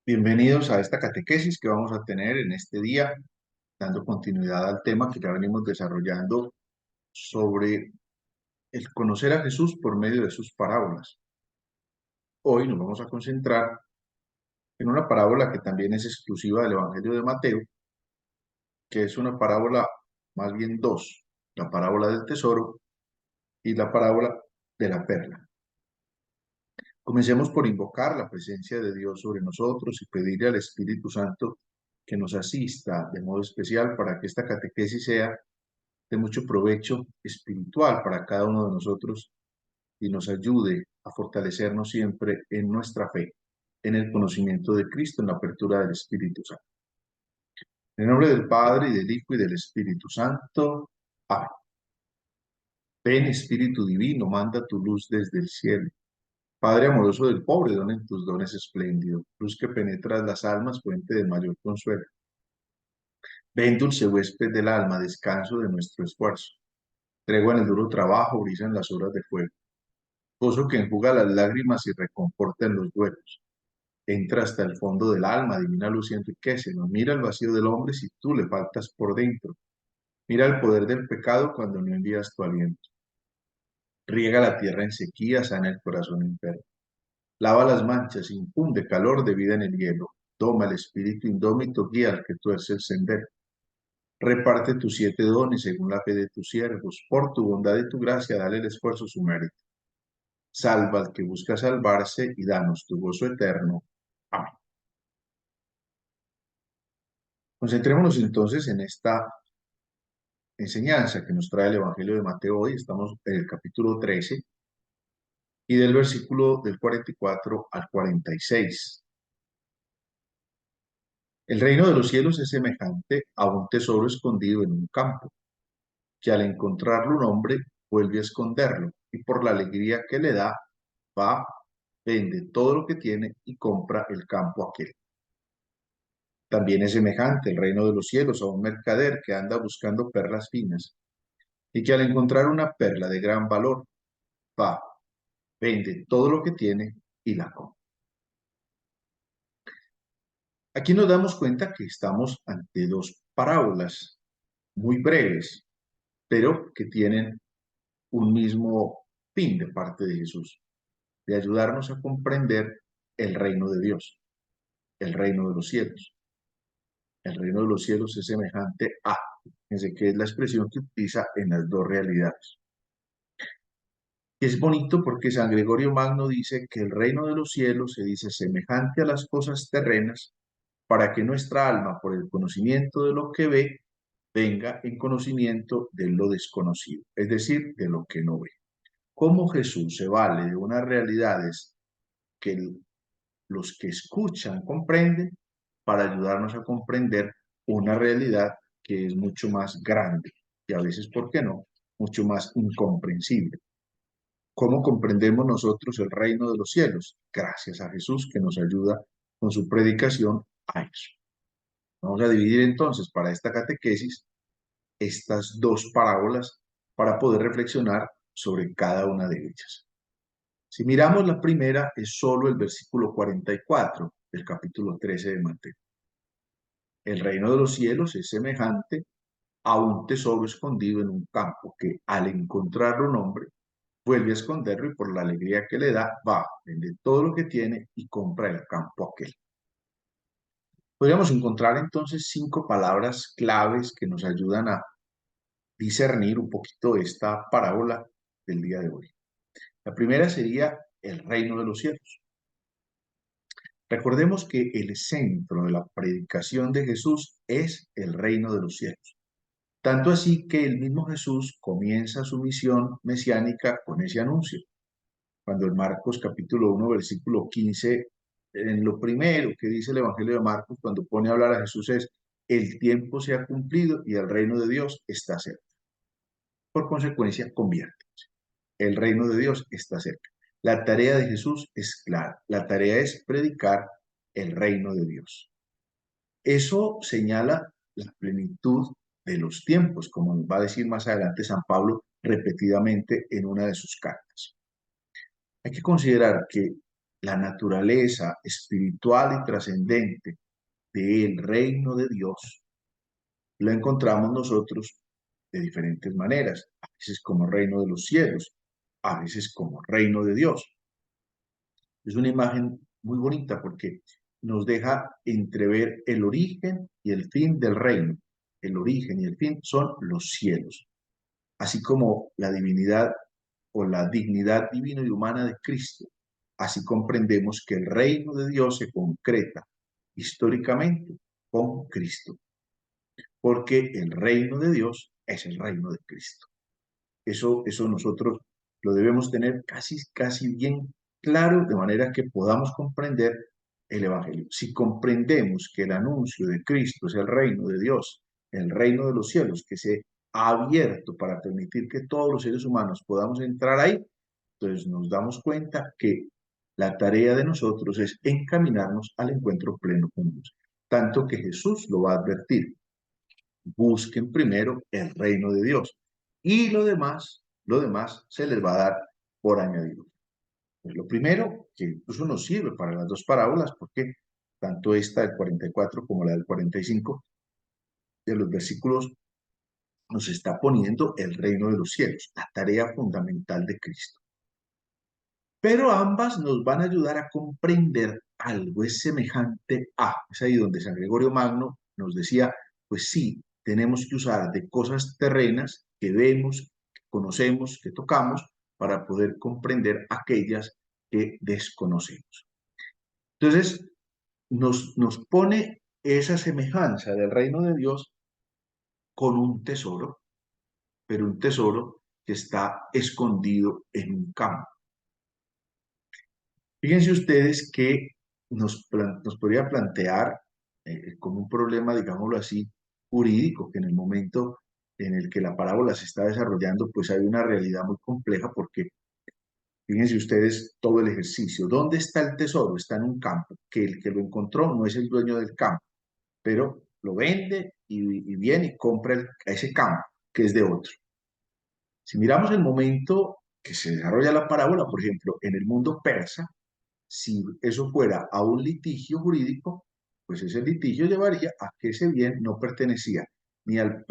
Bienvenidos a esta catequesis que vamos a tener en este día, dando continuidad al tema que ya venimos desarrollando sobre el conocer a Jesús por medio de sus parábolas. Hoy nos vamos a concentrar en una parábola que también es exclusiva del Evangelio de Mateo, que es una parábola, más bien dos, la parábola del tesoro y la parábola de la perla. Comencemos por invocar la presencia de Dios sobre nosotros y pedirle al Espíritu Santo que nos asista de modo especial para que esta catequesis sea de mucho provecho espiritual para cada uno de nosotros y nos ayude a fortalecernos siempre en nuestra fe, en el conocimiento de Cristo, en la apertura del Espíritu Santo. En el nombre del Padre, y del Hijo, y del Espíritu Santo. Amén. Ven, Espíritu Divino, manda tu luz desde el cielo. Padre amoroso del pobre, don en tus dones espléndido, luz que penetras las almas, fuente de mayor consuelo. Ven, dulce huésped del alma, descanso de nuestro esfuerzo. Tregua en el duro trabajo, brisa en las horas de fuego. Gozo que enjuga las lágrimas y reconforta en los duelos. Entra hasta el fondo del alma, divina luz y enriquece. No mira el vacío del hombre si tú le faltas por dentro. Mira el poder del pecado cuando no envías tu aliento. Riega la tierra en sequía, sana el corazón enfermo. Lava las manchas, infunde calor de vida en el hielo. Toma el espíritu indómito, guía al que tuerce el sendero. Reparte tus 7 dones según la fe de tus siervos. Por tu bondad y tu gracia, dale el esfuerzo su mérito. Salva al que busca salvarse y danos tu gozo eterno. Amén. Concentrémonos entonces en esta enseñanza que nos trae el Evangelio de Mateo hoy. Estamos en el capítulo 13 y del versículo del 44 al 46. El reino de los cielos es semejante a un tesoro escondido en un campo, que al encontrarlo un hombre vuelve a esconderlo y por la alegría que le da, va, vende todo lo que tiene y compra el campo aquel. También es semejante el reino de los cielos a un mercader que anda buscando perlas finas y que al encontrar una perla de gran valor, va, vende todo lo que tiene y la compra. Aquí nos damos cuenta que estamos ante dos parábolas muy breves, pero que tienen un mismo fin de parte de Jesús, de ayudarnos a comprender el reino de Dios, el reino de los cielos. El reino de los cielos es semejante a, fíjense que es la expresión que utiliza en las dos realidades. Es bonito porque San Gregorio Magno dice que el reino de los cielos se dice semejante a las cosas terrenas para que nuestra alma, por el conocimiento de lo que ve, venga en conocimiento de lo desconocido, es decir, de lo que no ve. ¿Cómo Jesús se vale de unas realidades que los que escuchan comprenden para ayudarnos a comprender una realidad que es mucho más grande y a veces, ¿por qué no?, mucho más incomprensible? ¿Cómo comprendemos nosotros el reino de los cielos? Gracias a Jesús que nos ayuda con su predicación a eso. Vamos a dividir entonces para esta catequesis estas dos parábolas para poder reflexionar sobre cada una de ellas. Si miramos la primera, es solo el versículo 44 del capítulo 13 de Mateo. El reino de los cielos es semejante a un tesoro escondido en un campo que al encontrarlo un hombre vuelve a esconderlo y por la alegría que le da, va, vende todo lo que tiene y compra el campo aquel. Podríamos encontrar entonces 5 palabras claves que nos ayudan a discernir un poquito esta parábola del día de hoy. La primera sería el reino de los cielos. Recordemos que el centro de la predicación de Jesús es el reino de los cielos. Tanto así que el mismo Jesús comienza su misión mesiánica con ese anuncio. Cuando en Marcos capítulo 1, versículo 15, en lo primero que dice el Evangelio de Marcos, cuando pone a hablar a Jesús es, el tiempo se ha cumplido y el reino de Dios está cerca. Por consecuencia, conviértete. El reino de Dios está cerca. La tarea de Jesús es clara. La tarea es predicar el reino de Dios. Eso señala la plenitud de los tiempos, como nos va a decir más adelante San Pablo repetidamente en una de sus cartas. Hay que considerar que la naturaleza espiritual y trascendente del reino de Dios, lo encontramos nosotros de diferentes maneras, a veces como reino de los cielos, a veces como reino de Dios. Es una imagen muy bonita porque nos deja entrever el origen y el fin del reino. El origen y el fin son los cielos, así como la divinidad o la dignidad divina y humana de Cristo. Así comprendemos que el reino de Dios se concreta históricamente con Cristo, porque el reino de Dios es el reino de Cristo. Eso nosotros lo debemos tener casi bien claro, de manera que podamos comprender el Evangelio. Si comprendemos que el anuncio de Cristo es el reino de Dios, el reino de los cielos, que se ha abierto para permitir que todos los seres humanos podamos entrar ahí, entonces nos damos cuenta que la tarea de nosotros es encaminarnos al encuentro pleno con Dios. Tanto que Jesús lo va a advertir: busquen primero el reino de Dios y lo demás se les va a dar por añadido. Pues lo primero, que incluso nos sirve para las dos parábolas, porque tanto esta del 44 como la del 45 de los versículos nos está poniendo el reino de los cielos, la tarea fundamental de Cristo. Pero ambas nos van a ayudar a comprender algo, es semejante a, es ahí donde San Gregorio Magno nos decía, pues sí, tenemos que usar de cosas terrenas que vemos, que conocemos, que tocamos, para poder comprender aquellas que desconocemos. Entonces, nos pone esa semejanza del reino de Dios con un tesoro, pero un tesoro que está escondido en un campo. Fíjense ustedes que nos podría plantear como un problema, digámoslo así, jurídico, que en el momento en el que la parábola se está desarrollando, pues hay una realidad muy compleja porque fíjense ustedes todo el ejercicio. ¿Dónde está el tesoro? Está en un campo, que el que lo encontró no es el dueño del campo, pero lo vende y viene y compra ese campo, que es de otro. Si miramos el momento que se desarrolla la parábola, por ejemplo, en el mundo persa, si eso fuera a un litigio jurídico, pues ese litigio llevaría a que ese bien no pertenecía ni al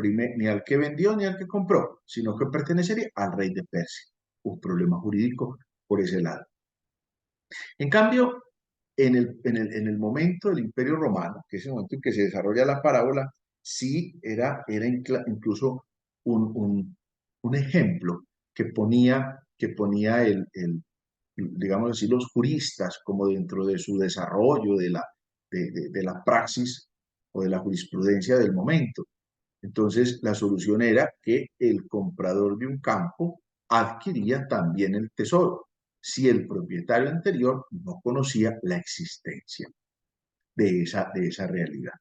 que vendió ni al que compró, sino que pertenecería al rey de Persia. Un problema jurídico por ese lado. En cambio, en el momento del Imperio Romano, que es el momento en que se desarrolla la parábola, sí era incluso un, un ejemplo que ponía digamos así, los juristas como dentro de su desarrollo de la praxis o de la jurisprudencia del momento. Entonces, la solución era que el comprador de un campo adquiría también el tesoro si el propietario anterior no conocía la existencia de esa realidad.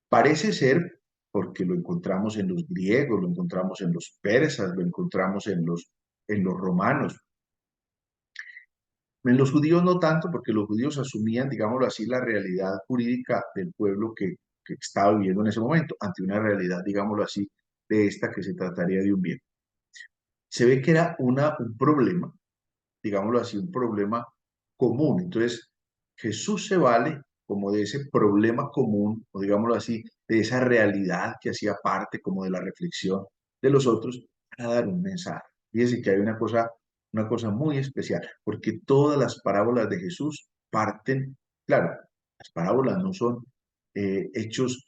Parece ser, porque lo encontramos en los griegos, lo encontramos en los persas, lo encontramos en los romanos. En los judíos no tanto, porque los judíos asumían, digámoslo así, la realidad jurídica del pueblo que estaba viviendo en ese momento, ante una realidad, digámoslo así, de esta que se trataría de un bien. Se ve que era un problema, digámoslo así, un problema común. Entonces, Jesús se vale como de ese problema común, o digámoslo así, de esa realidad que hacía parte como de la reflexión de los otros, para dar un mensaje. Fíjense que hay una cosa muy especial, porque todas las parábolas de Jesús parten, claro, las parábolas no son hechos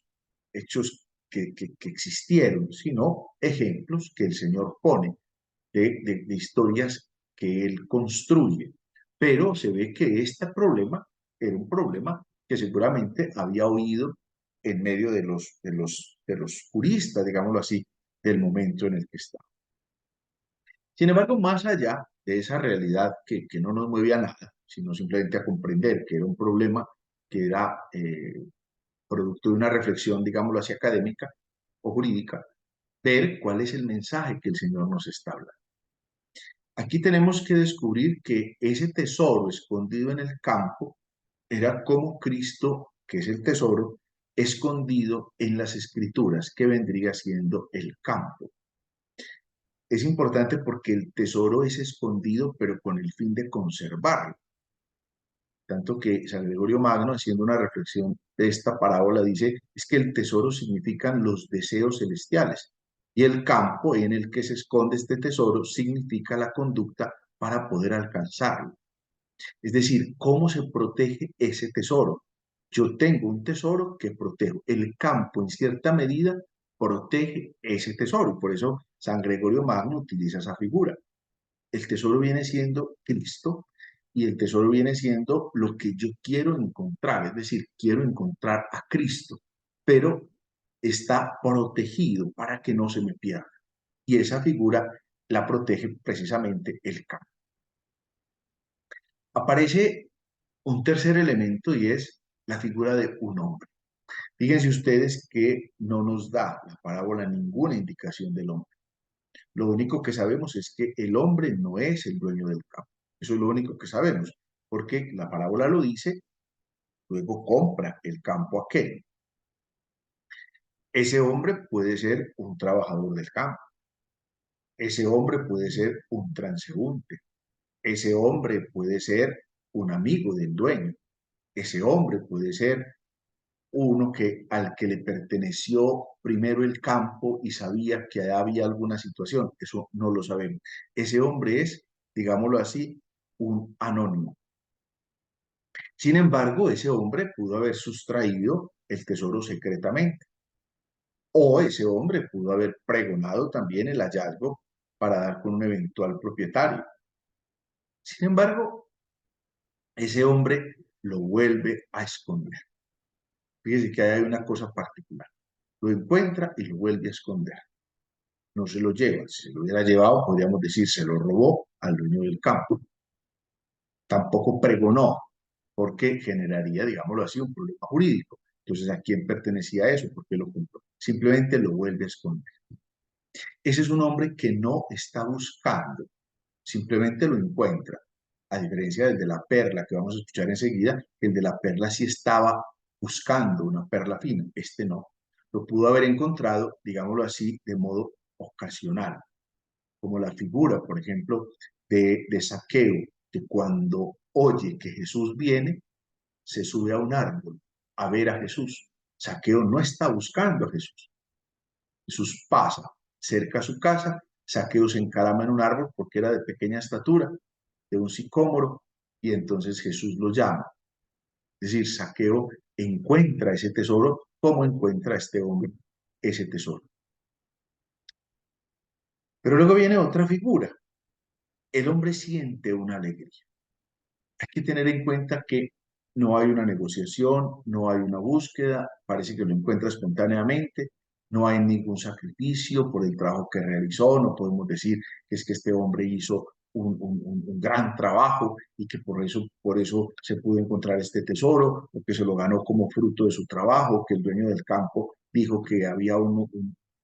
que existieron, sino ejemplos que el Señor pone de historias que él construye. Pero se ve que este problema era un problema que seguramente había oído en medio de los juristas, digámoslo así, del momento en el que estaba. Sin embargo, más allá de esa realidad que no nos mueve a nada, sino simplemente a comprender que era un problema que era producto de una reflexión, digámoslo así, académica o jurídica, ver cuál es el mensaje que el Señor nos está hablando. Aquí tenemos que descubrir que ese tesoro escondido en el campo era como Cristo, que es el tesoro, escondido en las escrituras, que vendría siendo el campo. Es importante porque el tesoro es escondido, pero con el fin de conservarlo. tanto que San Gregorio Magno, haciendo una reflexión de esta parábola, dice, es que el tesoro significan los deseos celestiales y el campo en el que se esconde este tesoro significa la conducta para poder alcanzarlo. Es decir, ¿cómo se protege ese tesoro? Yo tengo un tesoro que protejo. El campo, en cierta medida, protege ese tesoro. Y por eso San Gregorio Magno utiliza esa figura. El tesoro viene siendo Cristo y el tesoro viene siendo lo que yo quiero encontrar. Es decir, quiero encontrar a Cristo, pero está protegido para que no se me pierda. Y esa figura la protege precisamente el campo. Aparece un tercer elemento y es la figura de un hombre. Fíjense ustedes que no nos da la parábola ninguna indicación del hombre. Lo único que sabemos es que el hombre no es el dueño del campo. Eso es lo único que sabemos, porque la parábola lo dice, luego compra el campo aquel. Ese hombre puede ser un trabajador del campo. Ese hombre puede ser un transeúnte. Ese hombre puede ser un amigo del dueño. Ese hombre puede ser uno que al que le perteneció primero el campo y sabía que había alguna situación. Eso no lo sabemos. Ese hombre es, digámoslo así, un anónimo. Sin embargo, ese hombre pudo haber sustraído el tesoro secretamente. O ese hombre pudo haber pregonado también el hallazgo para dar con un eventual propietario. Sin embargo, ese hombre lo vuelve a esconder. Fíjese que hay una cosa particular. Lo encuentra y lo vuelve a esconder. No se lo lleva. Si se lo hubiera llevado, podríamos decir, se lo robó al dueño del campo. Tampoco pregonó, porque generaría, digámoslo así, un problema jurídico. Entonces, ¿a quién pertenecía eso? ¿Por qué lo compró? Simplemente lo vuelve a esconder. Ese es un hombre que no está buscando, simplemente lo encuentra. A diferencia del de la perla, que vamos a escuchar enseguida, el de la perla sí estaba buscando una perla fina, este no. Lo pudo haber encontrado, digámoslo así, de modo ocasional, como la figura, por ejemplo, de Saqueo, que cuando oye que Jesús viene, se sube a un árbol a ver a Jesús. Saqueo no está buscando a Jesús. Jesús pasa cerca a su casa, Saqueo se encarama en un árbol porque era de pequeña estatura, de un sicómoro, y entonces Jesús lo llama. Es decir, Saqueo encuentra ese tesoro como encuentra este hombre ese tesoro. Pero luego viene otra figura. El hombre siente una alegría. Hay que tener en cuenta que no hay una negociación, no hay una búsqueda, parece que lo encuentra espontáneamente, no hay ningún sacrificio por el trabajo que realizó, no podemos decir que es que este hombre hizo un gran trabajo y que por eso se pudo encontrar este tesoro, o que se lo ganó como fruto de su trabajo, que el dueño del campo dijo que había un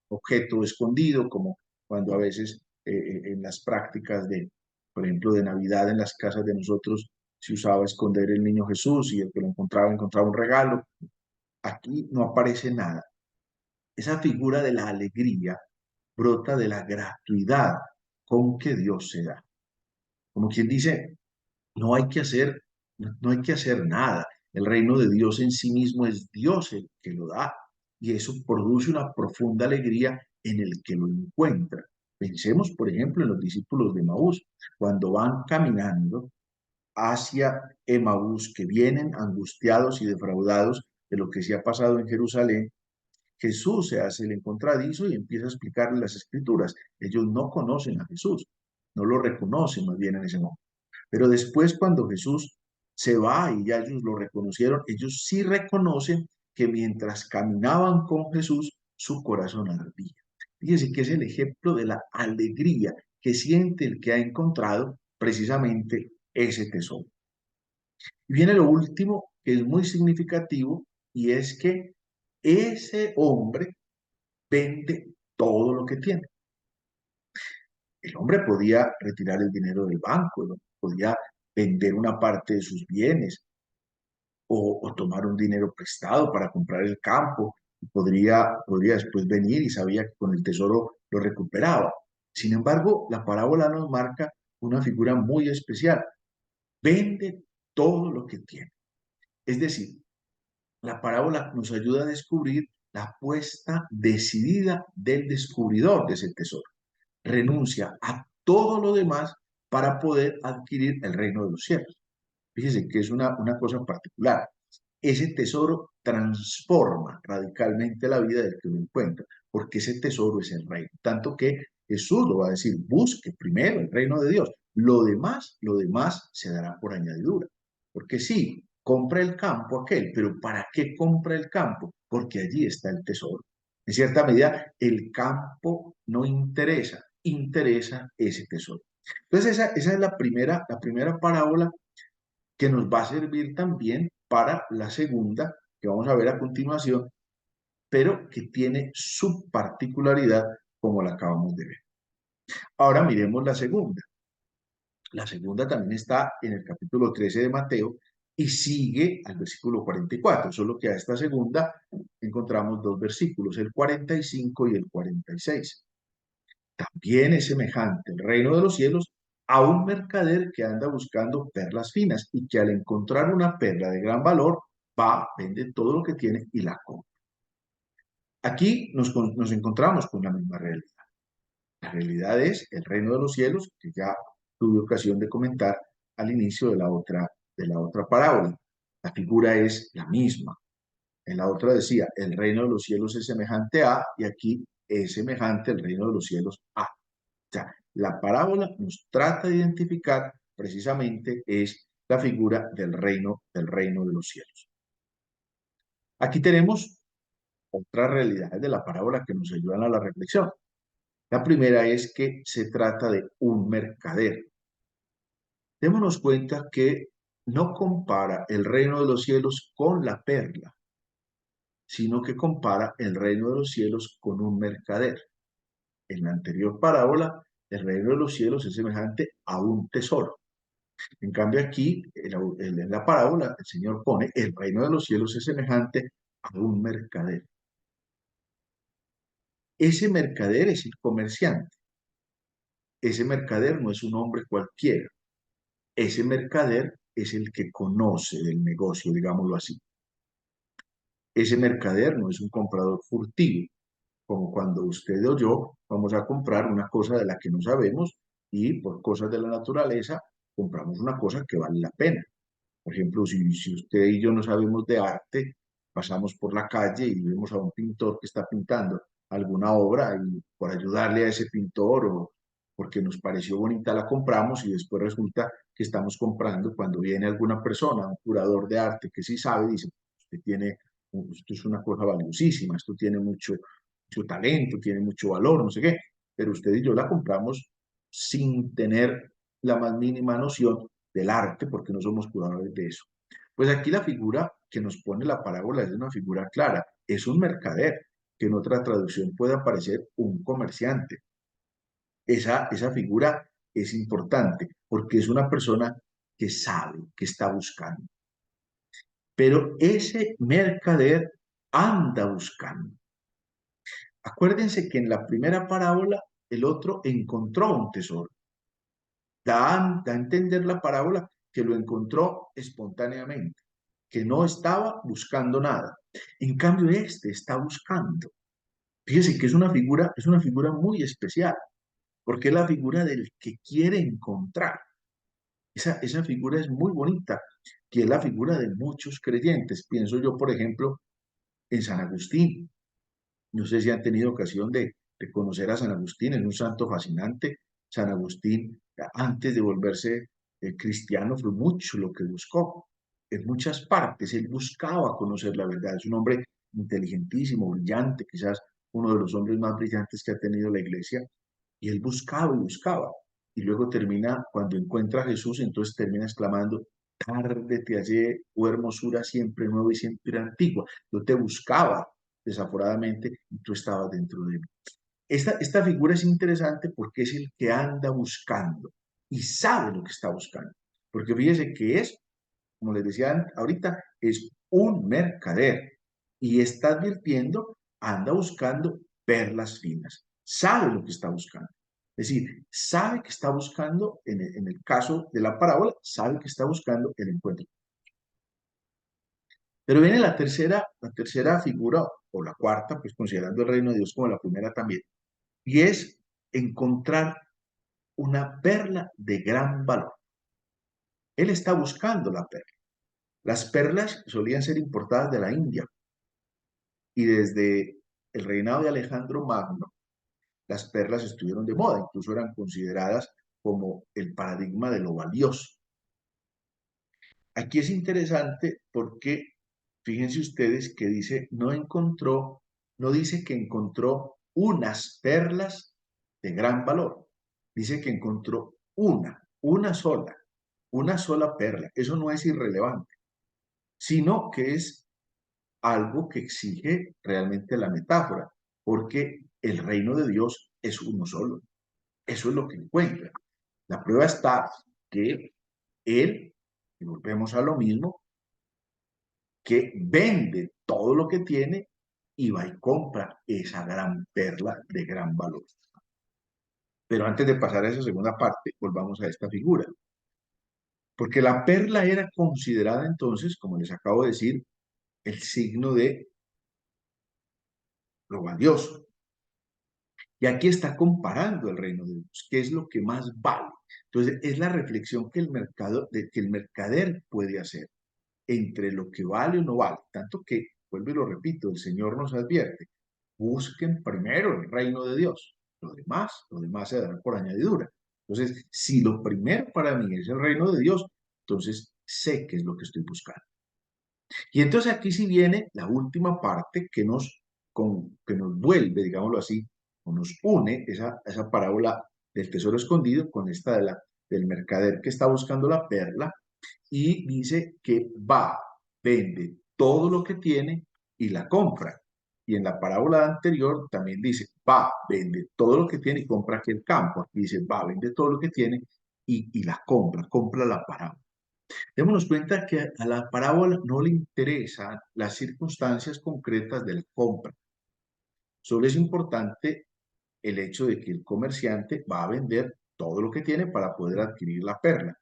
objeto escondido, como cuando a veces en las prácticas de, por ejemplo, de Navidad en las casas de nosotros se usaba esconder el niño Jesús y el que lo encontraba un regalo. Aquí no aparece nada. Esa figura de la alegría brota de la gratuidad con que Dios se da. Como quien dice, no hay que hacer nada. El reino de Dios en sí mismo es Dios el que lo da. Y eso produce una profunda alegría en el que lo encuentra. Pensemos, por ejemplo, en los discípulos de Maús, cuando van caminando hacia Emaús, que vienen angustiados y defraudados de lo que se ha pasado en Jerusalén. Jesús se hace el encontradizo y empieza a explicarles las escrituras. Ellos no conocen a Jesús, no lo reconocen más bien en ese momento. Pero después cuando Jesús se va y ya ellos lo reconocieron, ellos sí reconocen que mientras caminaban con Jesús, su corazón ardía. Fíjense que es el ejemplo de la alegría que siente el que ha encontrado precisamente ese tesoro. Y viene lo último, que es muy significativo, y es que ese hombre vende todo lo que tiene. El hombre podía retirar el dinero del banco, ¿no? Podía vender una parte de sus bienes o tomar un dinero prestado para comprar el campo. Podría después venir y sabía que con el tesoro lo recuperaba. Sin embargo, la parábola nos marca una figura muy especial. Vende todo lo que tiene. Es decir, la parábola nos ayuda a descubrir la apuesta decidida del descubridor de ese tesoro. Renuncia a todo lo demás para poder adquirir el reino de los cielos. Fíjese que es una cosa particular. Ese tesoro transforma radicalmente la vida del que lo encuentra, porque ese tesoro es el reino. Tanto que Jesús lo va a decir, busque primero el reino de Dios. Lo demás se dará por añadidura. Porque sí, compra el campo aquel, pero ¿para qué compra el campo? Porque allí está el tesoro. En cierta medida, el campo no interesa, interesa ese tesoro. Entonces, esa es la primera parábola que nos va a servir también para la segunda, que vamos a ver a continuación, pero que tiene su particularidad como la acabamos de ver. Ahora miremos la segunda. La segunda también está en el capítulo 13 de Mateo y sigue al versículo 44, solo que a esta segunda encontramos dos versículos, el 45 y el 46. También es semejante el reino de los cielos a un mercader que anda buscando perlas finas y que al encontrar una perla de gran valor va, vende todo lo que tiene y la compra. Aquí nos encontramos con la misma realidad. La realidad es el reino de los cielos, que ya tuve ocasión de comentar al inicio de la otra parábola. La figura es la misma. En la otra decía, el reino de los cielos es semejante a, y aquí es semejante el reino de los cielos a. O sea, la parábola nos trata de identificar precisamente es la figura del reino de los cielos. Aquí tenemos otras realidades de la parábola que nos ayudan a la reflexión. La primera es que se trata de un mercader. Démonos cuenta que no compara el reino de los cielos con la perla, sino que compara el reino de los cielos con un mercader. En la anterior parábola, el reino de los cielos es semejante a un tesoro. En cambio aquí, en la parábola, el Señor pone, el reino de los cielos es semejante a un mercader. Ese mercader es el comerciante. Ese mercader no es un hombre cualquiera. Ese mercader es el que conoce del negocio, digámoslo así. Ese mercader no es un comprador furtivo, como cuando usted o yo vamos a comprar una cosa de la que no sabemos y por cosas de la naturaleza compramos una cosa que vale la pena. Por ejemplo, si usted y yo no sabemos de arte, pasamos por la calle y vemos a un pintor que está pintando alguna obra y por ayudarle a ese pintor o porque nos pareció bonita la compramos y después resulta que estamos comprando cuando viene alguna persona, un curador de arte que sí sabe, dice, usted tiene, esto es una cosa valiosísima, esto tiene mucho talento, tiene mucho valor, no sé qué, pero usted y yo la compramos sin tener la más mínima noción del arte, porque no somos curadores de eso. Pues aquí la figura que nos pone la parábola es una figura clara, es un mercader, que en otra traducción puede aparecer un comerciante. Esa figura es importante porque es una persona que sabe, que está buscando. Pero ese mercader anda buscando. Acuérdense que en la primera parábola el otro encontró un tesoro. Da a entender la parábola que lo encontró espontáneamente, que no estaba buscando nada. En cambio, este está buscando. Fíjese que es una figura muy especial, porque es la figura del que quiere encontrar. Esa figura es muy bonita, que es la figura de muchos creyentes. Pienso yo, por ejemplo, en San Agustín. No sé si han tenido ocasión de conocer a San Agustín, es un santo fascinante. San Agustín, antes de volverse cristiano, fue mucho lo que buscó. En muchas partes, él buscaba conocer la verdad. Es un hombre inteligentísimo, brillante, quizás uno de los hombres más brillantes que ha tenido la iglesia. Y él buscaba y buscaba. Y luego termina, cuando encuentra a Jesús, entonces termina exclamando, tarde te hallé, oh hermosura siempre nueva y siempre antigua. Yo te buscaba, desaforadamente, y tú estabas dentro de mí. Esta figura es interesante porque es el que anda buscando y sabe lo que está buscando. Porque fíjese que es, como les decía ahorita, es un mercader y está advirtiendo, anda buscando perlas finas, sabe lo que está buscando. Es decir, sabe que está buscando, en el caso de la parábola, sabe que está buscando el encuentro. Pero viene la tercera figura, o la cuarta, pues considerando el reino de Dios como la primera también, y es encontrar una perla de gran valor. Él está buscando la perla. Las perlas solían ser importadas de la India y desde el reinado de Alejandro Magno, las perlas estuvieron de moda, incluso eran consideradas como el paradigma de lo valioso. Aquí es interesante porque fíjense ustedes que dice, no dice que encontró unas perlas de gran valor, dice que encontró una sola perla. Eso no es irrelevante, sino que es algo que exige realmente la metáfora, porque el reino de Dios es uno solo. Eso es lo que encuentra. La prueba está que él, y volvemos a lo mismo, que vende todo lo que tiene y va y compra esa gran perla de gran valor. Pero antes de pasar a esa segunda parte, volvamos a esta figura. Porque la perla era considerada entonces, como les acabo de decir, el signo de lo valioso. Y aquí está comparando el reino de Dios, qué es lo que más vale. Entonces, es la reflexión que el mercader puede hacer entre lo que vale o no vale. Tanto que, vuelvo y lo repito, el Señor nos advierte, busquen primero el reino de Dios. Lo demás se dará por añadidura. Entonces, si lo primero para mí es el reino de Dios, entonces sé qué es lo que estoy buscando. Y entonces aquí sí viene la última parte que nos vuelve, digámoslo así, o nos une esa parábola del tesoro escondido con esta del mercader que está buscando la perla y dice que va, vende todo lo que tiene y la compra. Y en la parábola anterior también dice, va, vende todo lo que tiene y compra aquel campo. Aquí dice, va, vende todo lo que tiene y la compra la parábola. Démonos cuenta que a la parábola no le interesan las circunstancias concretas de la compra. Solo es importante el hecho de que el comerciante va a vender todo lo que tiene para poder adquirir la perla.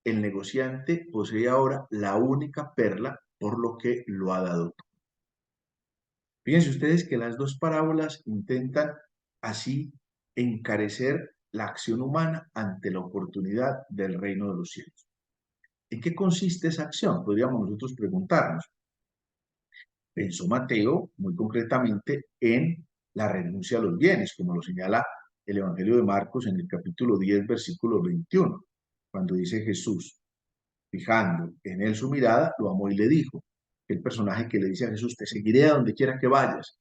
El negociante posee ahora la única perla, por lo que lo ha dado todo. Fíjense ustedes que las dos parábolas intentan así encarecer la acción humana ante la oportunidad del reino de los cielos. ¿En qué consiste esa acción? Podríamos nosotros preguntarnos. Pensó Mateo muy concretamente en la renuncia a los bienes, como lo señala el Evangelio de Marcos en el capítulo 10, versículo 21, cuando dice Jesús, fijando en él su mirada, lo amó y le dijo, el personaje que le dice a Jesús, te seguiré a donde quiera que vayas.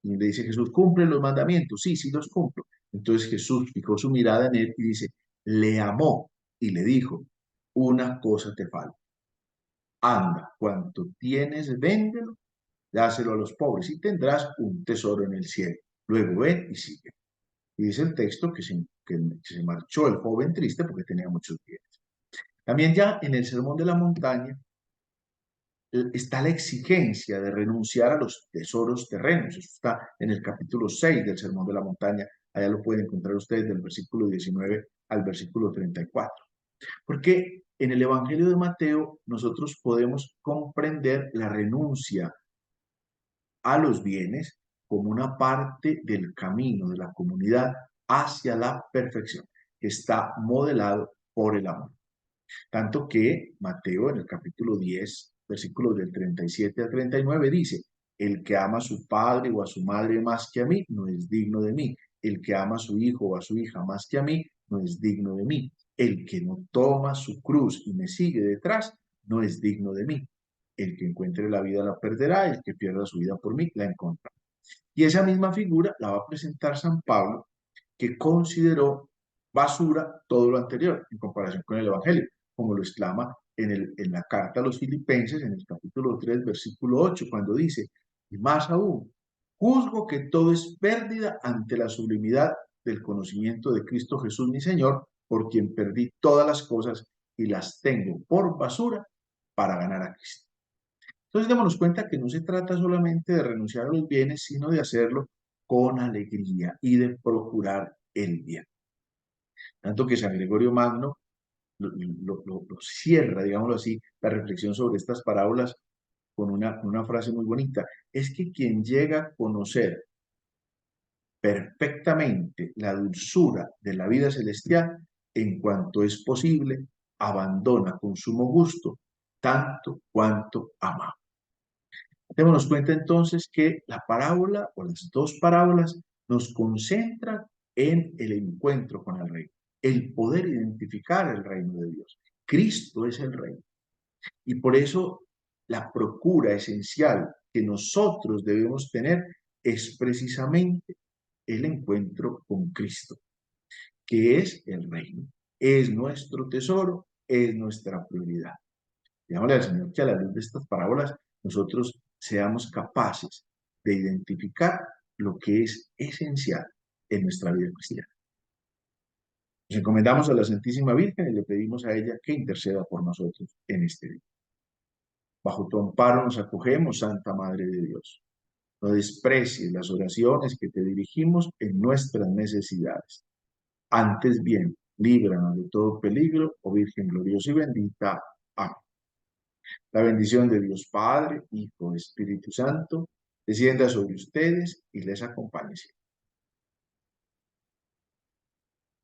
Y le dice Jesús, cumple los mandamientos, sí, sí los cumplo. Entonces Jesús fijó su mirada en él y dice, le amó y le dijo, una cosa te falta, anda, cuanto tienes, véndelo, dáselo a los pobres y tendrás un tesoro en el cielo. Luego ven y sigue. Y dice el texto que se marchó el joven triste porque tenía muchos bienes. También ya en el Sermón de la Montaña está la exigencia de renunciar a los tesoros terrenos. Eso está en el capítulo 6 del Sermón de la Montaña. Allá lo pueden encontrar ustedes del versículo 19 al versículo 34. Porque en el Evangelio de Mateo nosotros podemos comprender la renuncia a los bienes como una parte del camino de la comunidad hacia la perfección, que está modelado por el amor. Tanto que Mateo en el capítulo 10, versículos del 37 al 39 dice, el que ama a su padre o a su madre más que a mí, no es digno de mí. El que ama a su hijo o a su hija más que a mí, no es digno de mí. El que no toma su cruz y me sigue detrás, no es digno de mí. El que encuentre la vida la perderá, el que pierda su vida por mí la encontrará. Y esa misma figura la va a presentar San Pablo, que consideró basura todo lo anterior en comparación con el Evangelio, como lo exclama en la carta a los Filipenses, en el capítulo 3, versículo 8, cuando dice, y más aún, juzgo que todo es pérdida ante la sublimidad del conocimiento de Cristo Jesús mi Señor, por quien perdí todas las cosas y las tengo por basura para ganar a Cristo. Entonces démonos cuenta que no se trata solamente de renunciar a los bienes, sino de hacerlo con alegría y de procurar el bien. Tanto que San Gregorio Magno lo cierra, digámoslo así, la reflexión sobre estas parábolas con una frase muy bonita. Es que quien llega a conocer perfectamente la dulzura de la vida celestial, en cuanto es posible, abandona con sumo gusto tanto cuanto ama. Démonos cuenta entonces que la parábola o las dos parábolas nos concentran en el encuentro con el reino, el poder identificar el reino de Dios. Cristo es el reino. Y por eso la procura esencial que nosotros debemos tener es precisamente el encuentro con Cristo, que es el reino, es nuestro tesoro, es nuestra prioridad. Digámosle al Señor que a la luz de estas parábolas nosotros seamos capaces de identificar lo que es esencial en nuestra vida cristiana. Nos encomendamos a la Santísima Virgen y le pedimos a ella que interceda por nosotros en este día. Bajo tu amparo nos acogemos, Santa Madre de Dios. No desprecies las oraciones que te dirigimos en nuestras necesidades. Antes bien, líbranos de todo peligro, oh Virgen gloriosa y bendita. Amén. La bendición de Dios Padre, Hijo, Espíritu Santo, descienda sobre ustedes y les acompañe siempre.